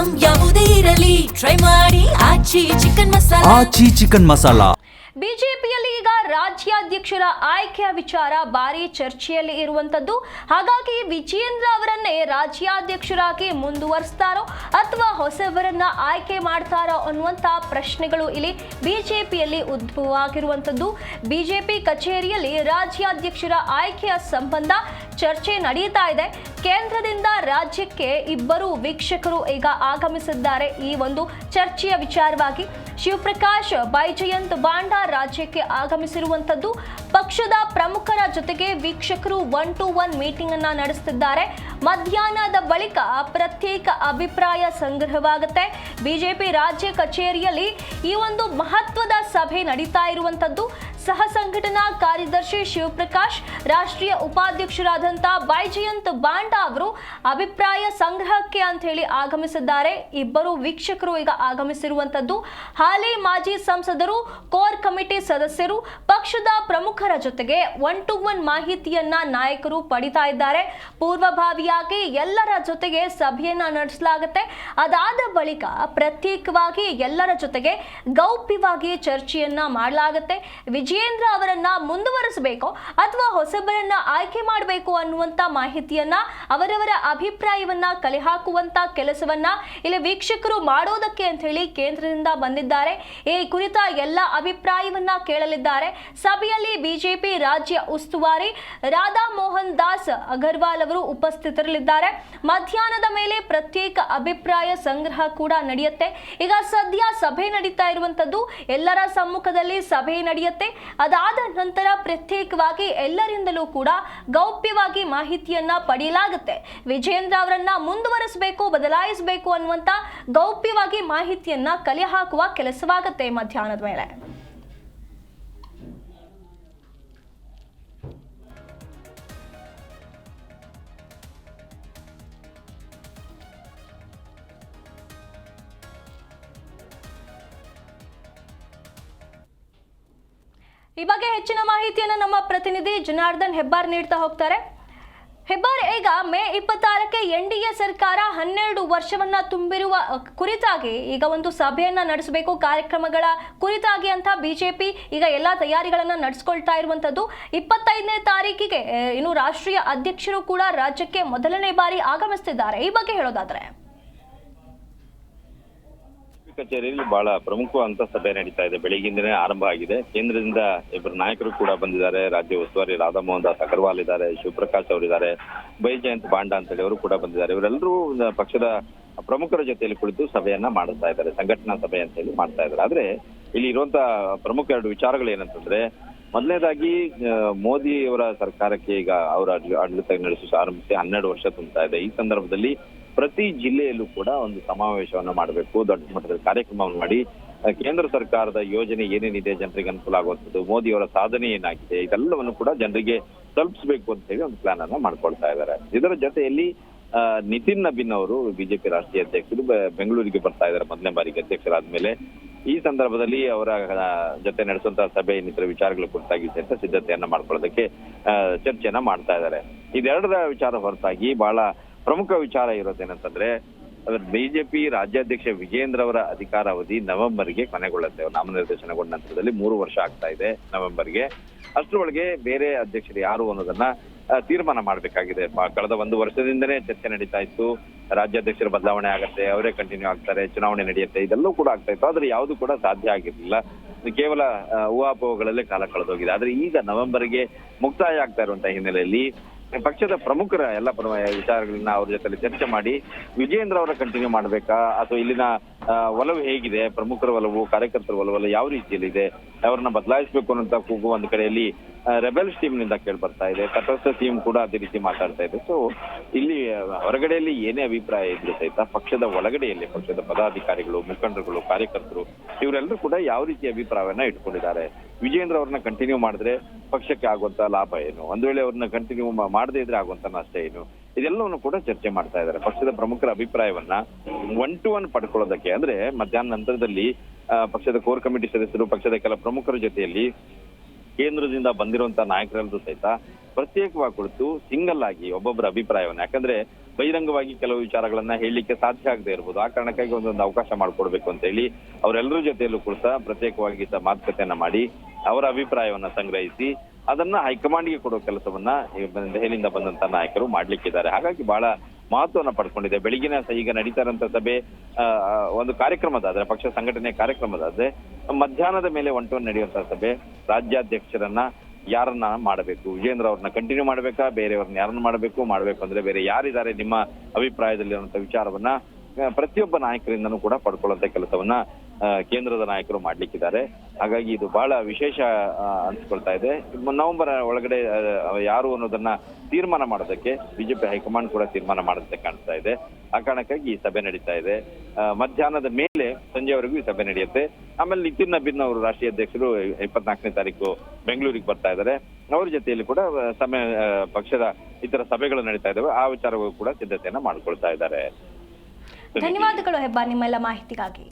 Item ಯಾವುದೇ ಇರಲಿ try ಮಾಡಿ ಆಚಿ ಚಿಕನ್ ಮಸಾಲಾ. ಬಿಜೆಪಿಯಲ್ಲಿ ಈಗ ರಾಜ್ಯಾಧ್ಯಕ್ಷರ ಆಯ್ಕೆಯ ವಿಚಾರ ಭಾರಿ ಚರ್ಚೆಯಲ್ಲಿ ಇರುವಂತದ್ದು. ಹಾಗಾಗಿ ವಿಜಯೇಂದ್ರ ಅವರನ್ನೇ ರಾಜ್ಯಾಧ್ಯಕ್ಷರಾಗಿ ಮುಂದುವರಿಸ್ತಾರೋ ಅಥವಾ ಹೊಸಬರನ್ನ ಆಯ್ಕೆ ಮಾಡ್ತಾರೋ ಅನ್ನುವಂತ ಪ್ರಶ್ನೆಗಳು ಇಲ್ಲಿ ಬಿಜೆಪಿಯಲ್ಲಿ ಉದ್ಭವ ಆಗಿರುವಂತದ್ದು. ಬಿಜೆಪಿ ಕಚೇರಿಯಲ್ಲಿ ರಾಜ್ಯಾಧ್ಯಕ್ಷರ ಆಯ್ಕೆಯ ಸಂಬಂಧ ಚರ್ಚೆ ನಡೀತಾ ಇದೆ. ಕೇಂದ್ರದಿಂದ ರಾಜ್ಯಕ್ಕೆ ಇಬ್ಬರು ವೀಕ್ಷಕರು ಈಗ ಆಗಮಿಸಿದ್ದಾರೆ. ಈ ಒಂದು ಚರ್ಚೆಯ ವಿಚಾರವಾಗಿ ಶಿವಪ್ರಕಾಶ್ ಬೈಜಯಂತ್ ಬಾಂಡಾ ರಾಜ್ಯಕ್ಕೆ ಆಗಮಿಸಿರುವಂತದ್ದು. ಪಕ್ಷದ ಪ್ರಮುಖರ ಜೊತೆಗೆ ವೀಕ್ಷಕರು 1-to-1 ಮೀಟಿಂಗ್ ಅನ್ನ ನಡೆಸುತ್ತಿದ್ದಾರೆ. ಮಧ್ಯಾಹ್ನದ ಬಳಿಕ ಪ್ರತ್ಯೇಕ ಅಭಿಪ್ರಾಯ ಸಂಗ್ರಹವಾಗುತ್ತೆ. ಬಿಜೆಪಿ ರಾಜ್ಯ ಕಚೇರಿಯಲ್ಲಿ ಈ ಒಂದು ಮಹತ್ವದ ಸಭೆ ನಡೀತಾ ಇರುವಂತದ್ದು. ಸಹ ಸಂಘಟನಾ ಕಾರ್ಯದರ್ಶಿ ಶಿವಪ್ರಕಾಶ್, ರಾಷ್ಟ್ರೀಯ ಉಪಾಧ್ಯಕ್ಷರಾದಂಥ ಬೈಜಯಂತ್ ಬಾಂಡಾ ಅವರು ಅಭಿಪ್ರಾಯ ಸಂಗ್ರಹಕ್ಕೆ ಅಂತ ಹೇಳಿ ಆಗಮಿಸಿದ್ದಾರೆ. ಇಬ್ಬರು ವೀಕ್ಷಕರು ಈಗ ಆಗಮಿಸಿರುವಂತದ್ದು. ಹಾಲಿ ಮಾಜಿ ಸಂಸದರು, ಕೋರ್ ಕಮಿಟಿ ಸದಸ್ಯರು, ಪಕ್ಷದ ಪ್ರಮುಖರ ಜೊತೆಗೆ 1-to-1 ಮಾಹಿತಿಯನ್ನ ನಾಯಕರು ಪಡಿತಾ ಇದ್ದಾರೆ. ಪೂರ್ವಭಾವಿಯಾಗಿ ಎಲ್ಲರ ಜೊತೆಗೆ ಸಭೆಯನ್ನ ನಡೆಸಲಾಗುತ್ತೆ. ಅದಾದ ಬಳಿಕ ಪ್ರತ್ಯೇಕವಾಗಿ ಎಲ್ಲರ ಜೊತೆಗೆ ಗೌಪ್ಯವಾಗಿ ಚರ್ಚೆಯನ್ನ ಮಾಡಲಾಗುತ್ತೆ. ವಿಜಯೇಂದ್ರ ಅವರನ್ನ ಮುಂದುವರಿಸಬೇಕು ಅಥವಾ ಹೊಸಬರನ್ನ ಆಯ್ಕೆ ಮಾಡಬೇಕು ಅನ್ನುವಂತ ಮಾಹಿತಿಯನ್ನ, ಅವರವರ ಅಭಿಪ್ರಾಯವನ್ನ ಕಲೆ ಹಾಕುವಂತ ಕೆಲಸವನ್ನ ಇಲ್ಲಿ ವೀಕ್ಷಕರು ಮಾಡೋದಕ್ಕೆ ಅಂತ ಹೇಳಿ ಕೇಂದ್ರದಿಂದ ಬಂದಿದ್ದಾರೆ. ಈ ಕುರಿತ ಎಲ್ಲ ಅಭಿಪ್ರಾಯವನ್ನ ಕೇಳಲಿದ್ದಾರೆ. ಸಭೆಯಲ್ಲಿ ಬಿಜೆಪಿ ರಾಜ್ಯ ಉಸ್ತುವಾರಿ ರಾಧಾ ಮೋಹನ್ ದಾಸ್ ಅಗರ್ವಾಲ್ ಅವರು ಉಪಸ್ಥಿತರಿರಲಿದ್ದಾರೆ. ಮಧ್ಯಾಹ್ನದ ಮೇಲೆ ಪ್ರತ್ಯೇಕ ಅಭಿಪ್ರಾಯ ಸಂಗ್ರಹ ಕೂಡ ನಡೆಯುತ್ತೆ. ಈಗ ಸದ್ಯ ಸಭೆ ನಡೀತಾ ಇರುವಂತದ್ದು, ಎಲ್ಲರ ಸಮ್ಮುಖದಲ್ಲಿ ಸಭೆ ನಡೆಯುತ್ತೆ. ಅದಾದ ನಂತರ ಪ್ರತ್ಯೇಕವಾಗಿ ಎಲ್ಲರಿಂದಲೂ ಕೂಡ ಗೌಪ್ಯವಾಗಿ ಮಾಹಿತಿಯನ್ನ ಪಡೆಯಲಾಗುತ್ತೆ. ವಿಜಯೇಂದ್ರ ಅವರನ್ನ ಮುಂದುವರಿಸಬೇಕು, ಬದಲಾಯಿಸಬೇಕು ಅನ್ನುವಂತ ಗೌಪ್ಯವಾಗಿ ಮಾಹಿತಿಯನ್ನ ಕಲೆ ಹಾಕುವ ಕೆಲಸವಾಗುತ್ತೆ ಮಧ್ಯಾಹ್ನದ ಮೇಲೆ. ಈ ಬಗ್ಗೆ ಹೆಚ್ಚಿನ ಮಾಹಿತಿಯನ್ನು ನಮ್ಮ ಪ್ರತಿನಿಧಿ ಜನಾರ್ದನ್ ಹೆಬ್ಬಾರ್ ನೀಡ್ತಾ ಹೋಗ್ತಾರೆ. ಹೆಬ್ಬಾರ್, ಈಗ ಮೇ 26ಕ್ಕೆ ಎನ್ಡಿಎ ಸರ್ಕಾರ 12 ವರ್ಷವನ್ನ ತುಂಬಿರುವ ಕುರಿತಾಗಿ ಈಗ ಒಂದು ಸಭೆಯನ್ನ ನಡೆಸಬೇಕು, ಕಾರ್ಯಕ್ರಮಗಳ ಕುರಿತಾಗಿ ಅಂತ ಬಿಜೆಪಿ ಈಗ ಎಲ್ಲಾ ತಯಾರಿಗಳನ್ನ ನಡೆಸ್ಕೊಳ್ತಾ ಇರುವಂತದ್ದು. 25ನೇ ತಾರೀಕಿಗೆ ಇನ್ನು ರಾಷ್ಟ್ರೀಯ ಅಧ್ಯಕ್ಷರು ಕೂಡ ರಾಜ್ಯಕ್ಕೆ ಮೊದಲನೇ ಬಾರಿ ಆಗಮಿಸುತ್ತಿದ್ದಾರೆ. ಈ ಬಗ್ಗೆ ಹೇಳೋದಾದ್ರೆ ಕಚೇರಿಯಲ್ಲಿ ಬಹಳ ಪ್ರಮುಖವಾದಂತ ಸಭೆ ನಡೀತಾ ಇದೆ. ಬೆಳಿಗ್ಗಿಂದನೇ ಆರಂಭ ಆಗಿದೆ. ಕೇಂದ್ರದಿಂದ ಇಬ್ಬರು ನಾಯಕರು ಕೂಡ ಬಂದಿದ್ದಾರೆ. ರಾಜ್ಯ ಉಸ್ತುವಾರಿ ರಾಧಾ ಮೋಹನ್ ದಾಸ್ ಅಗರ್ವಾಲ್ ಇದ್ದಾರೆ, ಶಿವಪ್ರಕಾಶ್ ಅವರಿದ್ದಾರೆ, ಬೈಜಯಂತ್ ಬಾಂಡಾ ಅಂತೇಳಿ ಅವರು ಕೂಡ ಬಂದಿದ್ದಾರೆ. ಇವರೆಲ್ಲರೂ ಪಕ್ಷದ ಪ್ರಮುಖರ ಜೊತೆಯಲ್ಲಿ ಕುಳಿತು ಸಭೆಯನ್ನ ಮಾಡ್ತಾ ಇದ್ದಾರೆ, ಸಂಘಟನಾ ಸಭೆ ಅಂತ ಹೇಳಿ ಮಾಡ್ತಾ ಇದ್ದಾರೆ. ಆದ್ರೆ ಇಲ್ಲಿ ಇರುವಂತ ಪ್ರಮುಖ 2 ವಿಚಾರಗಳು ಏನಂತಂದ್ರೆ, ಮೊದಲನೇದಾಗಿ ಮೋದಿ ಅವರ ಸರ್ಕಾರಕ್ಕೆ ಈಗ ಅವರ ಆಡಳಿತ ನಡೆಸಿ ಆರಂಭಿಸಿ 12 ವರ್ಷ ತುಂಬ್ತಾ ಇದೆ. ಈ ಸಂದರ್ಭದಲ್ಲಿ ಪ್ರತಿ ಜಿಲ್ಲೆಯಲ್ಲೂ ಕೂಡ ಒಂದು ಸಮಾವೇಶವನ್ನ ಮಾಡಬೇಕು, ದೊಡ್ಡ ಮಟ್ಟದಲ್ಲಿ ಕಾರ್ಯಕ್ರಮವನ್ನು ಮಾಡಿ ಕೇಂದ್ರ ಸರ್ಕಾರದ ಯೋಜನೆ ಏನೇನಿದೆ, ಜನರಿಗೆ ಅನುಕೂಲ ಆಗುವಂಥದ್ದು, ಮೋದಿ ಅವರ ಸಾಧನೆ ಏನಾಗಿದೆ, ಇದೆಲ್ಲವನ್ನು ಕೂಡ ಜನರಿಗೆ ತಲುಪಿಸಬೇಕು ಅಂತ ಹೇಳಿ ಒಂದು ಪ್ಲಾನ್ ಅನ್ನ ಮಾಡ್ಕೊಳ್ತಾ ಇದ್ದಾರೆ. ಇದರ ಜೊತೆಯಲ್ಲಿ ನಿತಿನ್ ನಬೀನ್ ಅವರು ಬಿಜೆಪಿ ರಾಷ್ಟ್ರೀಯ ಅಧ್ಯಕ್ಷರು ಬೆಂಗಳೂರಿಗೆ ಬರ್ತಾ ಇದ್ದಾರೆ ಮೊದಲನೇ ಬಾರಿಗೆ ಅಧ್ಯಕ್ಷರಾದ್ಮೇಲೆ. ಈ ಸಂದರ್ಭದಲ್ಲಿ ಅವರ ಜೊತೆ ನಡೆಸುವಂತಹ ಸಭೆ ಇನ್ನಿತರ ವಿಚಾರಗಳ ಕುರಿತಾಗಿ ಸಿದ್ಧತೆಯನ್ನ ಮಾಡ್ಕೊಳ್ಳೋದಕ್ಕೆ ಚರ್ಚೆಯನ್ನ ಮಾಡ್ತಾ ಇದ್ದಾರೆ. ಇದೆರಡರ ವಿಚಾರ ಹೊರತಾಗಿ ಬಹಳ ಪ್ರಮುಖ ವಿಚಾರ ಇರೋದೇನಂತಂದ್ರೆ, ಬಿಜೆಪಿ ರಾಜ್ಯಾಧ್ಯಕ್ಷ ವಿಜಯೇಂದ್ರ ಅವರ ಅಧಿಕಾರಾವಧಿ ನವೆಂಬರ್ಗೆ ಕೊನೆಗೊಳ್ಳುತ್ತೆ. ನಾಮನಿರ್ದೇಶನಗೊಂಡ ನಂತರದಲ್ಲಿ 3 ವರ್ಷ ಆಗ್ತಾ ಇದೆ ನವೆಂಬರ್ಗೆ. ಅಷ್ಟರೊಳಗೆ ಬೇರೆ ಅಧ್ಯಕ್ಷರು ಯಾರು ಅನ್ನೋದನ್ನ ತೀರ್ಮಾನ ಮಾಡಬೇಕಾಗಿದೆ. ಕಳೆದ 1 ವರ್ಷದಿಂದನೇ ಚರ್ಚೆ ನಡೀತಾ ಇತ್ತು. ರಾಜ್ಯಾಧ್ಯಕ್ಷರ ಬದಲಾವಣೆ ಆಗತ್ತೆ, ಅವರೇ ಕಂಟಿನ್ಯೂ ಆಗ್ತಾರೆ, ಚುನಾವಣೆ ನಡೆಯುತ್ತೆ, ಇದೆಲ್ಲವೂ ಕೂಡ ಆಗ್ತಾ ಇತ್ತು. ಆದ್ರೆ ಯಾವುದು ಕೂಡ ಸಾಧ್ಯ ಆಗಿರ್ಲಿಲ್ಲ. ಕೇವಲ ಊಹಾಪೋಹಗಳಲ್ಲೇ ಕಾಲ ಕಳೆದೋಗಿದೆ. ಆದ್ರೆ ಈಗ ನವೆಂಬರ್ಗೆ ಮುಕ್ತಾಯ ಆಗ್ತಾ ಇರುವಂತಹ ಹಿನ್ನೆಲೆಯಲ್ಲಿ ಪಕ್ಷದ ಪ್ರಮುಖರ ಎಲ್ಲ ವಿಚಾರಗಳನ್ನ ಅವ್ರ ಜೊತೆ ಚರ್ಚೆ ಮಾಡಿ ವಿಜಯೇಂದ್ರ ಅವರ ಕಂಟಿನ್ಯೂ ಮಾಡ್ಬೇಕಾ ಅಥವಾ ಇಲ್ಲಿನ ಒಲವು ಹೇಗಿದೆ, ಪ್ರಮುಖರ ಒಲವು, ಕಾರ್ಯಕರ್ತರ ಒಲವು ಯಾವ ರೀತಿಯಲ್ಲಿ ಇದೆ, ಅವ್ರನ್ನ ಬದಲಾಯಿಸಬೇಕು ಅನ್ನೋಂತ ಕೂಗು ಒಂದು ಕಡೆಯಲ್ಲಿ ರೆಬೆಲ್ಸ್ ಟೀಮ್ ನಿಂದ ಕೇಳಿ ಬರ್ತಾ ಇದೆ. ತಟಸ್ಥ ಟೀಮ್ ಕೂಡ ಅದೇ ರೀತಿ ಮಾತಾಡ್ತಾ ಇದೆ. ಸೊ ಇಲ್ಲಿ ಹೊರಗಡೆಯಲ್ಲಿ ಏನೇ ಅಭಿಪ್ರಾಯ ಇದ್ರು ಸಹಿತ ಪಕ್ಷದ ಒಳಗಡೆಯಲ್ಲಿ ಪಕ್ಷದ ಪದಾಧಿಕಾರಿಗಳು, ಮುಖಂಡರುಗಳು, ಕಾರ್ಯಕರ್ತರು ಇವರೆಲ್ಲರೂ ಕೂಡ ಯಾವ ರೀತಿ ಅಭಿಪ್ರಾಯವನ್ನ ಇಟ್ಕೊಂಡಿದ್ದಾರೆ. ವಿಜಯೇಂದ್ರ ಅವ್ರನ್ನ ಕಂಟಿನ್ಯೂ ಮಾಡಿದ್ರೆ ಪಕ್ಷಕ್ಕೆ ಆಗುವಂತ ಲಾಭ ಏನು, ಒಂದ್ ವೇಳೆ ಅವ್ರನ್ನ ಕಂಟಿನ್ಯೂ ಮಾಡದೇ ಇದ್ರೆ ಆಗುವಂತ ನಷ್ಟ ಏನು, ಇದೆಲ್ಲವನ್ನು ಕೂಡ ಚರ್ಚೆ ಮಾಡ್ತಾ ಇದ್ದಾರೆ. ಪಕ್ಷದ ಪ್ರಮುಖರ ಅಭಿಪ್ರಾಯವನ್ನ 1-to-1 ಪಡ್ಕೊಳ್ಳೋದಕ್ಕೆ ಅಂದ್ರೆ ಮಧ್ಯಾಹ್ನ ನಂತರದಲ್ಲಿ ಪಕ್ಷದ ಕೋರ್ ಕಮಿಟಿ ಸದಸ್ಯರು, ಪಕ್ಷದ ಕೆಲ ಪ್ರಮುಖರ ಜೊತೆಯಲ್ಲಿ ಕೇಂದ್ರದಿಂದ ಬಂದಿರುವಂತಹ ನಾಯಕರೆಲ್ಲರೂ ಸಹಿತ ಪ್ರತ್ಯೇಕವಾಗಿ ಕುಳಿತು ಸಿಂಗಲ್ ಆಗಿ ಒಬ್ಬೊಬ್ಬರ ಅಭಿಪ್ರಾಯವನ್ನ, ಯಾಕಂದ್ರೆ ಬಹಿರಂಗವಾಗಿ ಕೆಲವು ವಿಚಾರಗಳನ್ನ ಹೇಳಲಿಕ್ಕೆ ಸಾಧ್ಯ ಆಗದೆ ಇರ್ಬೋದು. ಆ ಕಾರಣಕ್ಕಾಗಿ ಒಂದೊಂದು ಅವಕಾಶ ಮಾಡಿಕೊಡ್ಬೇಕು ಅಂತ ಹೇಳಿ ಅವರೆಲ್ಲರ ಜೊತೆಯಲ್ಲೂ ಕೂಡ ಪ್ರತ್ಯೇಕವಾಗಿ ಮಾತುಕತೆಯನ್ನ ಮಾಡಿ ಅವರ ಅಭಿಪ್ರಾಯವನ್ನ ಸಂಗ್ರಹಿಸಿ ಅದನ್ನ ಹೈಕಮಾಂಡ್ಗೆ ಕೊಡೋ ಕೆಲಸವನ್ನ ದೆಹಲಿಯಿಂದ ಬಂದಂತ ನಾಯಕರು ಮಾಡ್ಲಿಕ್ಕಿದ್ದಾರೆ. ಹಾಗಾಗಿ ಬಹಳ ಮಹತ್ವವನ್ನ ಪಡ್ಕೊಂಡಿದೆ. ಬೆಳಗಿನ ಈಗ ನಡೀತಾ ಇರುವಂತ ಸಭೆ ಒಂದು ಕಾರ್ಯಕ್ರಮದಾದ್ರೆ, ಪಕ್ಷ ಸಂಘಟನೆ ಕಾರ್ಯಕ್ರಮದಾದ್ರೆ, ಮಧ್ಯಾಹ್ನದ ಮೇಲೆ ಒಂಟೊಂದು ನಡೆಯುವಂತಹ ಸಭೆ ರಾಜ್ಯಾಧ್ಯಕ್ಷರನ್ನ ಯಾರನ್ನ ಮಾಡಬೇಕು, ವಿಜೇಂದ್ರ ಅವ್ರನ್ನ ಕಂಟಿನ್ಯೂ ಮಾಡ್ಬೇಕಾ, ಬೇರೆಯವ್ರನ್ನ ಯಾರನ್ನ ಮಾಡಬೇಕು ಅಂದ್ರೆ ಬೇರೆ ಯಾರಿದ್ದಾರೆ ನಿಮ್ಮ ಅಭಿಪ್ರಾಯದಲ್ಲಿ ಅನ್ನುವಂಥ ವಿಚಾರವನ್ನ ಪ್ರತಿಯೊಬ್ಬ ನಾಯಕರಿಂದನೂ ಕೂಡ ಪಡ್ಕೊಳ್ಳುವಂತ ಕೆಲಸವನ್ನ ಕೇಂದ್ರದ ನಾಯಕರು ಮಾಡ್ಲಿಕ್ಕಿದ್ದಾರೆ. ಹಾಗಾಗಿ ಇದು ಬಹಳ ವಿಶೇಷ ಅನ್ಸ್ಕೊಳ್ತಾ ಇದೆ. ನವೆಂಬರ್ ಒಳಗಡೆ ಯಾರು ಅನ್ನೋದನ್ನ ತೀರ್ಮಾನ ಮಾಡೋದಕ್ಕೆ ಬಿಜೆಪಿ ಹೈಕಮಾಂಡ್ ಕೂಡ ತೀರ್ಮಾನ ಮಾಡದಂತೆ ಕಾಣಿಸ್ತಾ ಇದೆ. ಆ ಕಾರಣಕ್ಕಾಗಿ ಈ ಸಭೆ ನಡೀತಾ ಇದೆ. ಮಧ್ಯಾಹ್ನದ ಮೇಲೆ ಸಂಜೆವರೆಗೂ ಈ ಸಭೆ ನಡೆಯುತ್ತೆ. ಆಮೇಲೆ ನಿತಿನ್ ನಬೀನ್ ಅವರು ರಾಷ್ಟ್ರೀಯ ಅಧ್ಯಕ್ಷರು 24ನೇ ತಾರೀಕು ಬೆಂಗಳೂರಿಗೆ ಬರ್ತಾ ಇದ್ದಾರೆ. ಅವ್ರ ಜೊತೆಯಲ್ಲಿ ಕೂಡ ಪಕ್ಷದ ಇತರ ಸಭೆಗಳು ನಡೀತಾ ಇದ್ದಾವೆ. ಆ ವಿಚಾರಗಳು ಕೂಡ ಸಿದ್ಧತೆಯನ್ನ ಮಾಡ್ಕೊಳ್ತಾ ಇದ್ದಾರೆ. ಧನ್ಯವಾದಗಳು ಹೆಬ್ಬಾರ್ ನಿಮ್ಮೆಲ್ಲ ಮಾಹಿತಿಗಾಗಿ.